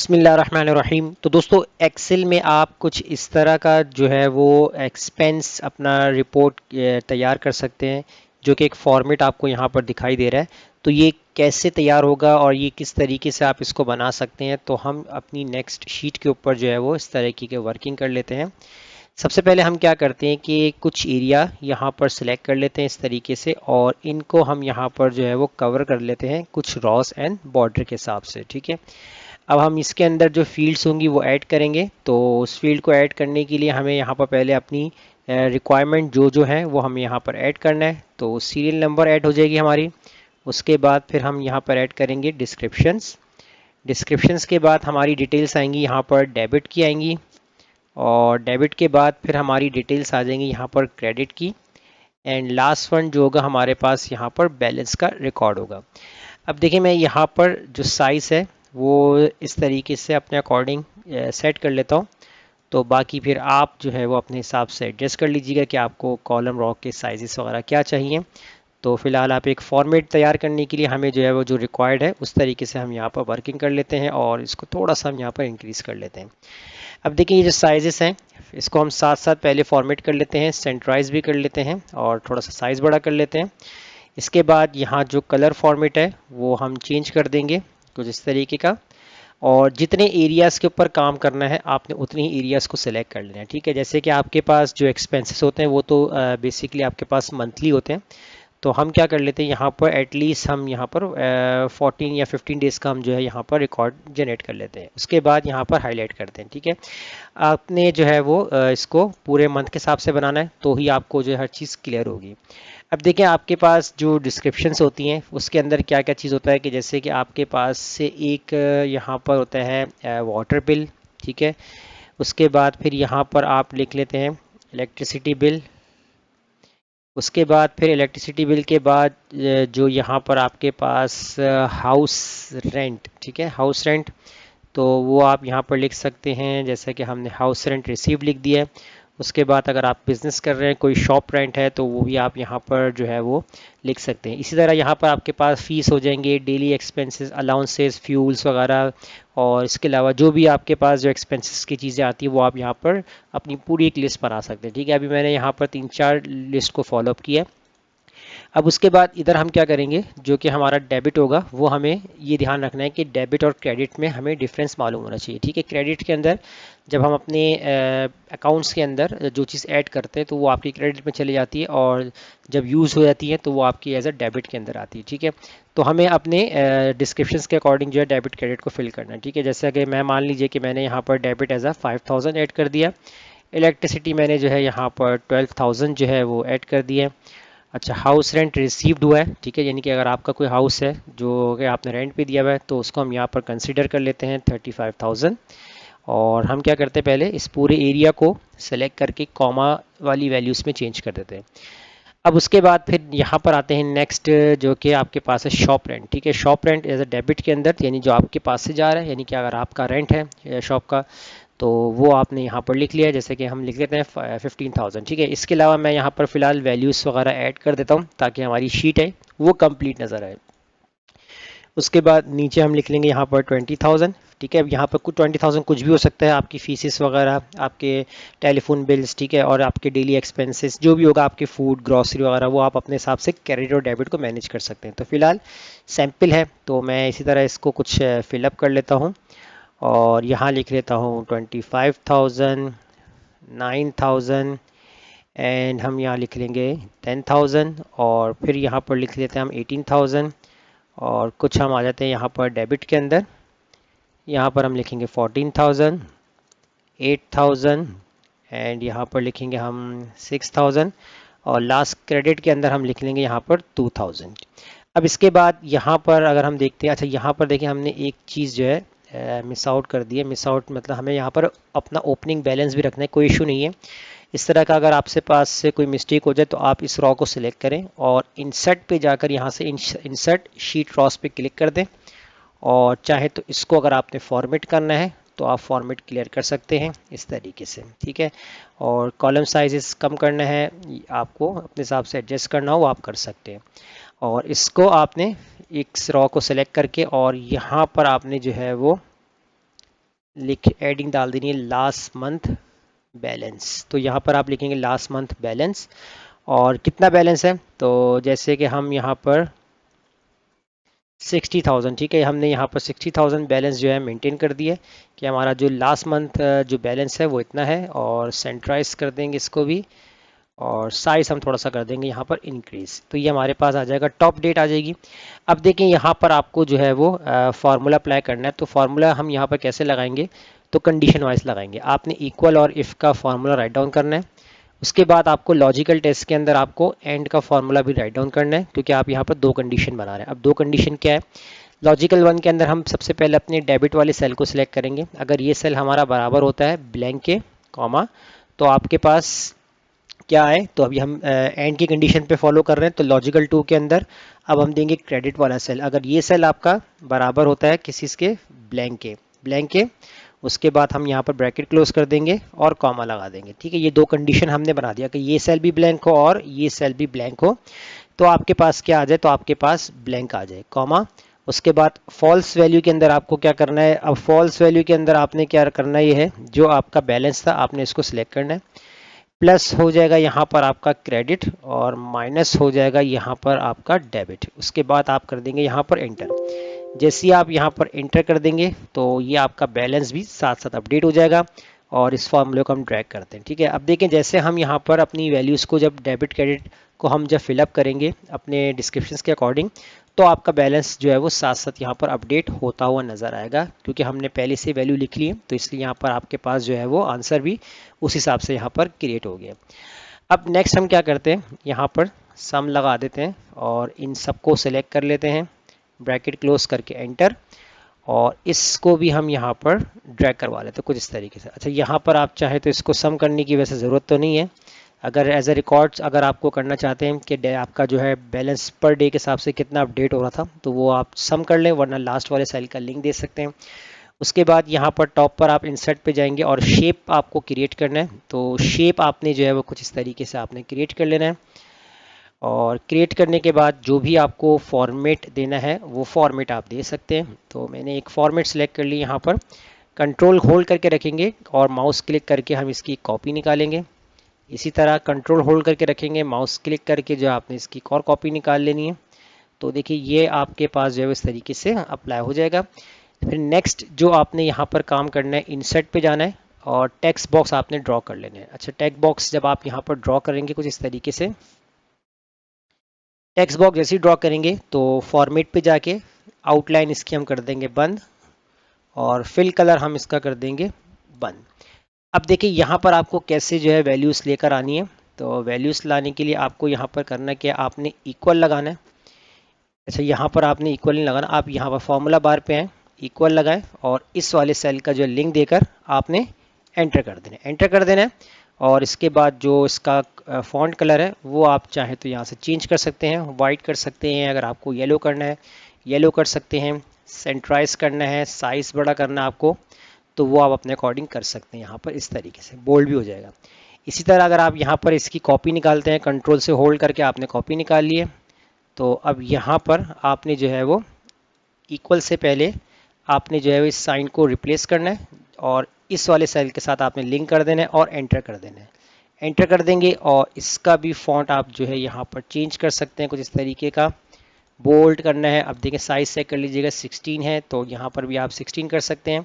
बिस्मिल्लाहिर्रहमानिर्रहीम। तो दोस्तों एक्सेल में आप कुछ इस तरह का जो है वो एक्सपेंस अपना रिपोर्ट तैयार कर सकते हैं, जो कि एक फॉर्मेट आपको यहाँ पर दिखाई दे रहा है। तो ये कैसे तैयार होगा और ये किस तरीके से आप इसको बना सकते हैं, तो हम अपनी नेक्स्ट शीट के ऊपर जो है वो इस तरीके के वर्किंग कर लेते हैं। सबसे पहले हम क्या करते हैं कि कुछ एरिया यहाँ पर सिलेक्ट कर लेते हैं इस तरीके से, और इनको हम यहाँ पर जो है वो कवर कर लेते हैं कुछ रॉस एंड बॉर्डर के हिसाब से। ठीक है, अब हम इसके अंदर जो फील्ड्स होंगी वो ऐड करेंगे। तो उस फील्ड को ऐड करने के लिए हमें यहाँ पर पहले अपनी रिक्वायरमेंट जो जो है वो हमें यहाँ पर ऐड करना है। तो सीरियल नंबर ऐड हो जाएगी हमारी। उसके बाद फिर हम यहाँ पर ऐड करेंगे डिस्क्रिप्शंस। डिस्क्रिप्शंस के बाद हमारी डिटेल्स आएंगी यहाँ पर डेबिट की आएंगी, और डेबिट के बाद फिर हमारी डिटेल्स आ जाएंगी यहाँ पर क्रेडिट की। एंड लास्ट वन जो होगा हमारे पास यहाँ पर बैलेंस का रिकॉर्ड होगा। अब देखिए, मैं यहाँ पर जो साइज़ है वो इस तरीके से अपने अकॉर्डिंग सेट कर लेता हूँ। तो बाकी फिर आप जो है वो अपने हिसाब से एडजस्ट कर लीजिएगा कि आपको कॉलम रॉ के साइजेस वगैरह क्या चाहिए। तो फिलहाल आप एक फॉर्मेट तैयार करने के लिए हमें जो है वो जो रिक्वायर्ड है उस तरीके से हम यहाँ पर वर्किंग कर लेते हैं, और इसको थोड़ा सा हम यहाँ पर इंक्रीज़ कर लेते हैं। अब देखिए, ये जो साइजेस हैं इसको हम साथ साथ पहले फॉर्मेट कर लेते हैं, सेंट्राइज भी कर लेते हैं और थोड़ा सा साइज़ बड़ा कर लेते हैं। इसके बाद यहाँ जो कलर फॉर्मेट है वो हम चेंज कर देंगे कुछ इस तरीके का, और जितने एरियाज़ के ऊपर काम करना है आपने उतने ही एरियाज़ को सिलेक्ट कर लेना है। ठीक है, जैसे कि आपके पास जो एक्सपेंसेस होते हैं वो तो बेसिकली आपके पास मंथली होते हैं। तो हम क्या कर लेते हैं, यहाँ पर एटलीस्ट हम यहाँ पर 14 या 15 डेज़ का हम जो है यहाँ पर रिकॉर्ड जनरेट कर लेते हैं। उसके बाद यहाँ पर हाईलाइट करते हैं। ठीक है, आपने जो है वो इसको पूरे मंथ के हिसाब से बनाना है, तो ही आपको जो है हर चीज़ क्लियर होगी। अब देखिए, आपके पास जो डिस्क्रिप्शंस होती हैं उसके अंदर क्या क्या चीज़ होता है कि जैसे कि आपके पास से एक यहाँ पर होता है वाटर बिल। ठीक है, उसके बाद फिर यहाँ पर आप लिख लेते हैं इलेक्ट्रिसिटी बिल। उसके बाद फिर इलेक्ट्रिसिटी बिल के बाद जो यहाँ पर आपके पास हाउस रेंट। ठीक है, हाउस रेंट, तो वो आप यहाँ पर लिख सकते हैं जैसे कि हमने हाउस रेंट रिसीव लिख दिया है। उसके बाद अगर आप बिज़नेस कर रहे हैं, कोई शॉप रेंट है, तो वो भी आप यहाँ पर जो है वो लिख सकते हैं। इसी तरह यहाँ पर आपके पास फ़ीस हो जाएंगे, डेली एक्सपेंसेस, अलाउंसेस, फ्यूल्स वगैरह, और इसके अलावा जो भी आपके पास जो एक्सपेंसेस की चीज़ें आती है वो आप यहाँ पर अपनी पूरी एक लिस्ट बना सकते हैं। ठीक है, अभी मैंने यहाँ पर 3-4 लिस्ट को फॉलोअप किया है। अब उसके बाद इधर हम क्या करेंगे, जो कि हमारा डेबिट होगा वो हमें ये ध्यान रखना है कि डेबिट और क्रेडिट में हमें डिफरेंस मालूम होना चाहिए। ठीक है, क्रेडिट के अंदर जब हम अपने अकाउंट्स के अंदर जो चीज़ ऐड करते हैं तो वो आपकी क्रेडिट में चली जाती है, और जब यूज़ हो जाती है तो वो आपकी एज अ डेबिट के अंदर आती है। ठीक है, तो हमें अपने डिस्क्रिप्शंस के अकॉर्डिंग जो है डेबिट क्रेडिट को फिल करना है। ठीक है, जैसे कि मैं मान लीजिए कि मैंने यहाँ पर डेबिट एज अ 5000 ऐड कर दिया। इलेक्ट्रिसिटी मैंने जो है यहाँ पर 12000 जो है वो ऐड कर दिया। अच्छा, हाउस रेंट रिसीव्ड हुआ है। ठीक है, यानी कि अगर आपका कोई हाउस है जो कि आपने रेंट पे दिया हुआ है तो उसको हम यहाँ पर कंसिडर कर लेते हैं 35,000। और हम क्या करते हैं, पहले इस पूरे एरिया को सेलेक्ट करके कॉमा वाली वैल्यूज़ में चेंज कर देते हैं। अब उसके बाद फिर यहाँ पर आते हैं नेक्स्ट, जो कि आपके पास है शॉप रेंट। ठीक है, shop rent as a debit के अंदर, यानी जो आपके पास से जा रहा है, यानी कि अगर आपका रेंट है शॉप का तो वो आपने यहाँ पर लिख लिया है, जैसे कि हम लिख लेते हैं 15,000। ठीक है, इसके अलावा मैं यहाँ पर फिलहाल वैल्यूज़ वगैरह ऐड कर देता हूँ ताकि हमारी शीट है वो कंप्लीट नज़र आए। उसके बाद नीचे हम लिख लेंगे यहाँ पर 20,000। ठीक है, अब यहाँ पर कुछ 20,000 कुछ भी हो सकता है, आपकी फीसेस वगैरह, आपके टेलीफोन बिल्स, ठीक है, और आपके डेली एक्सपेंसेस जो भी होगा, आपके फूड ग्रॉसरी वगैरह, वो आप अपने हिसाब से क्रेडिट और डेबिट को मैनेज कर सकते हैं। तो फिलहाल सैम्पल है तो मैं इसी तरह इसको कुछ फिलअप कर लेता हूँ, और यहाँ लिख लेता हूँ 25,000, 9,000, एंड हम यहाँ लिख लेंगे 10,000, और फिर यहाँ पर लिख लेते हैं हम 18,000, और कुछ हम आ जाते हैं यहाँ पर डेबिट के अंदर। यहाँ पर हम लिखेंगे 14,000, 8,000, एंड यहाँ पर लिखेंगे हम 6,000, और लास्ट क्रेडिट के अंदर हम लिख लेंगे यहाँ पर 2,000। अब इसके बाद यहाँ पर अगर हम देखते हैं, अच्छा यहाँ पर देखिए हमने एक चीज़ जो है मिस आउट कर दी है। मिस आउट मतलब हमें यहाँ पर अपना ओपनिंग बैलेंस भी रखना है, कोई इशू नहीं है। इस तरह का अगर आपसे पास से कोई मिस्टेक हो जाए तो आप इस रॉ को सिलेक्ट करें और इंसर्ट पे जाकर यहाँ से इंसर्ट शीट रॉस पे क्लिक कर दें, और चाहे तो इसको अगर आपने फॉर्मेट करना है तो आप फॉर्मेट क्लियर कर सकते हैं इस तरीके से। ठीक है, और कॉलम साइजेस कम करना है, आपको अपने हिसाब से एडजस्ट करना हो वो आप कर सकते हैं। और इसको आपने इस रॉ को सिलेक्ट करके और यहाँ पर आपने जो है वो लिख एडिंग डाल देनी है लास्ट मंथ बैलेंस। तो यहाँ पर आप लिखेंगे लास्ट मंथ बैलेंस और कितना बैलेंस है, तो जैसे कि हम यहाँ पर 60,000, ठीक है, हमने यहाँ पर 60,000 बैलेंस जो है मेंटेन कर दिया कि हमारा जो लास्ट मंथ जो बैलेंस है वो इतना है। और सेंट्राइज कर देंगे इसको भी और साइज हम थोड़ा सा कर देंगे यहाँ पर इंक्रीज, तो ये हमारे पास आ जाएगा, टॉप डेट आ जाएगी। अब देखें यहाँ पर आपको जो है वो फार्मूला अप्लाई करना है, तो फार्मूला हम यहाँ पर कैसे लगाएंगे, तो कंडीशन वाइज लगाएंगे। आपने इक्वल और इफ़ का फार्मूला राइट डाउन करना है, उसके बाद आपको लॉजिकल टेस्ट के अंदर आपको एंड का फार्मूला भी राइट डाउन करना है, क्योंकि आप यहाँ पर दो कंडीशन बना रहे हैं। अब दो कंडीशन क्या है, लॉजिकल वन के अंदर हम सबसे पहले अपने डेबिट वाले सेल को सिलेक्ट करेंगे। अगर ये सेल हमारा बराबर होता है ब्लैंक के कॉमा, तो आपके पास क्या है, तो अभी हम एंड की कंडीशन पे फॉलो कर रहे हैं, तो लॉजिकल टू के अंदर अब हम देंगे क्रेडिट वाला सेल। अगर ये सेल आपका बराबर होता है किसी के ब्लैंक के, उसके बाद हम यहाँ पर ब्रैकेट क्लोज कर देंगे और कॉमा लगा देंगे, ठीक है। ये दो कंडीशन हमने बना दिया कि ये सेल भी ब्लैंक हो और ये सेल भी ब्लैंक हो, तो आपके पास क्या आ जाए, तो आपके पास ब्लैंक आ जाए, कॉमा। उसके बाद फॉल्स वैल्यू के अंदर आपको क्या करना है, अब फॉल्स वैल्यू के अंदर आपने क्या करना है, ये है जो आपका बैलेंस था आपने इसको सिलेक्ट करना है, प्लस हो जाएगा यहाँ पर आपका क्रेडिट और माइनस हो जाएगा यहाँ पर आपका डेबिट। उसके बाद आप कर देंगे यहाँ पर एंटर। जैसे ही आप यहाँ पर एंटर कर देंगे तो ये आपका बैलेंस भी साथ साथ अपडेट हो जाएगा और इस फॉर्मूले को हम ड्रैग करते हैं, ठीक है। अब देखें जैसे हम यहाँ पर अपनी वैल्यूज़ को जब डेबिट क्रेडिट को हम जब फिलअप करेंगे अपने डिस्क्रिप्शंस के अकॉर्डिंग, तो आपका बैलेंस जो है वो साथ साथ यहाँ पर अपडेट होता हुआ नज़र आएगा, क्योंकि हमने पहले से वैल्यू लिख ली है, तो इसलिए यहाँ पर आपके पास जो है वो आंसर भी उस हिसाब से यहाँ पर क्रिएट हो गया। अब नेक्स्ट हम क्या करते हैं, यहाँ पर सम लगा देते हैं और इन सबको सेलेक्ट कर लेते हैं, ब्रैकेट क्लोज करके एंटर, और इसको भी हम यहाँ पर ड्रैग करवा लेते हैं कुछ इस तरीके से। अच्छा, यहाँ पर आप चाहे तो इसको सम करने की वैसे ज़रूरत तो नहीं है, अगर एज अ रिकॉर्ड्स अगर आपको करना चाहते हैं कि आपका जो है बैलेंस पर डे के हिसाब से कितना अपडेट हो रहा था, तो वो आप सम कर लें, वरना लास्ट वाले सेल का लिंक दे सकते हैं। उसके बाद यहाँ पर टॉप पर आप इंसर्ट पे जाएंगे और शेप आपको क्रिएट करना है, तो शेप आपने जो है वो कुछ इस तरीके से आपने क्रिएट कर लेना है। और क्रिएट करने के बाद जो भी आपको फॉर्मेट देना है वो फॉर्मेट आप दे सकते हैं। तो मैंने एक फॉर्मेट सेलेक्ट कर ली, यहाँ पर कंट्रोल होल्ड करके रखेंगे और माउस क्लिक करके हम इसकी कॉपी निकालेंगे। इसी तरह कंट्रोल होल्ड करके रखेंगे, माउस क्लिक करके जो आपने इसकी एक और कॉपी निकाल लेनी है। तो देखिए ये आपके पास जो है इस तरीके से अप्लाई हो जाएगा। फिर नेक्स्ट जो आपने यहाँ पर काम करना है, इंसर्ट पे जाना है और टेक्स्ट बॉक्स आपने ड्रॉ कर लेना है। अच्छा, टेक्स्ट बॉक्स जब आप यहाँ पर ड्रॉ करेंगे कुछ इस तरीके से, टेक्स्ट बॉक्स जैसे ही ड्रॉ करेंगे तो फॉर्मेट पे जाके आउटलाइन इसकी हम कर देंगे बंद और फिल कलर हम इसका कर देंगे बंद। अब देखिए यहाँ पर आपको कैसे जो है वैल्यूज़ लेकर आनी है, तो वैल्यूज़ लाने के लिए आपको यहाँ पर करना क्या, आपने इक्वल लगाना है। अच्छा, यहाँ पर आपने इक्वल नहीं लगाना, आप यहाँ पर फॉर्मूला बार पे आए, इक्वल लगाएं और इस वाले सेल का जो लिंक देकर आपने एंटर कर देना है। और इसके बाद जो इसका फॉन्ट कलर है वो आप चाहे तो यहाँ से चेंज कर सकते हैं, वाइट कर सकते हैं, अगर आपको येलो करना है येलो कर सकते हैं, सेंट्राइज करना है, साइज़ बड़ा करना है आपको, तो वो आप अपने अकॉर्डिंग कर सकते हैं। यहाँ पर इस तरीके से बोल्ड भी हो जाएगा। इसी तरह अगर आप यहाँ पर इसकी कॉपी निकालते हैं, कंट्रोल से होल्ड करके आपने कॉपी निकाल ली है, तो अब यहाँ पर आपने जो है वो इक्वल से पहले आपने जो है इस साइन को रिप्लेस करना है और इस वाले सेल के साथ आपने लिंक कर देना है और एंटर कर देना है। एंटर कर देंगे और इसका भी फॉन्ट आप जो है यहाँ पर चेंज कर सकते हैं कुछ इस तरीके का, बोल्ड करना है। अब देखिए साइज से कर लीजिएगा, 16 है तो यहाँ पर भी आप 16 कर सकते हैं।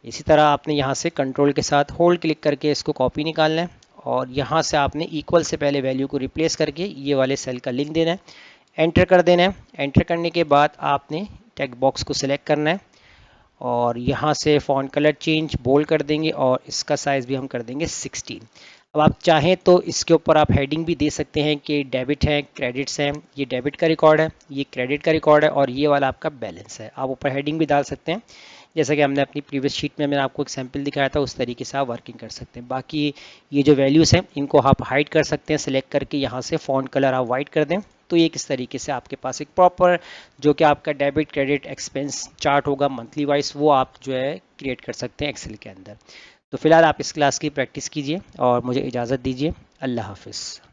इसी तरह आपने यहाँ से कंट्रोल के साथ होल्ड क्लिक करके इसको कॉपी निकालना है और यहाँ से आपने इक्वल से पहले वैल्यू को रिप्लेस करके ये वाले सेल का लिंक देना है, एंटर कर देना है। एंटर करने के बाद आपने टेक्स्ट बॉक्स को सिलेक्ट करना है और यहाँ से फॉन्ट कलर चेंज बोल्ड कर देंगे और इसका साइज़ भी हम कर देंगे 16। अब आप चाहें तो इसके ऊपर आप हेडिंग भी दे सकते हैं कि डेबिट है, क्रेडिट्स हैं, ये डेबिट का रिकॉर्ड है, ये क्रेडिट का रिकॉर्ड है और ये वाला आपका बैलेंस है। आप ऊपर हेडिंग भी डाल सकते हैं, जैसा कि हमने अपनी प्रीवियस शीट में मैंने आपको एक सैम्पल दिखाया था, उस तरीके से आप वर्किंग कर सकते हैं। बाकी ये जो वैल्यूज़ हैं इनको आप हाइड कर सकते हैं, सेलेक्ट करके यहाँ से फॉन्ट कलर आप वाइट कर दें, तो ये किस तरीके से आपके पास एक प्रॉपर जो कि आपका डेबिट क्रेडिट एक्सपेंस चार्ट होगा मंथली वाइज, वो आप जो है क्रिएट कर सकते हैं एक्सेल के अंदर। तो फिलहाल आप इस क्लास की प्रैक्टिस कीजिए और मुझे इजाज़त दीजिए। अल्लाह हाफिज़।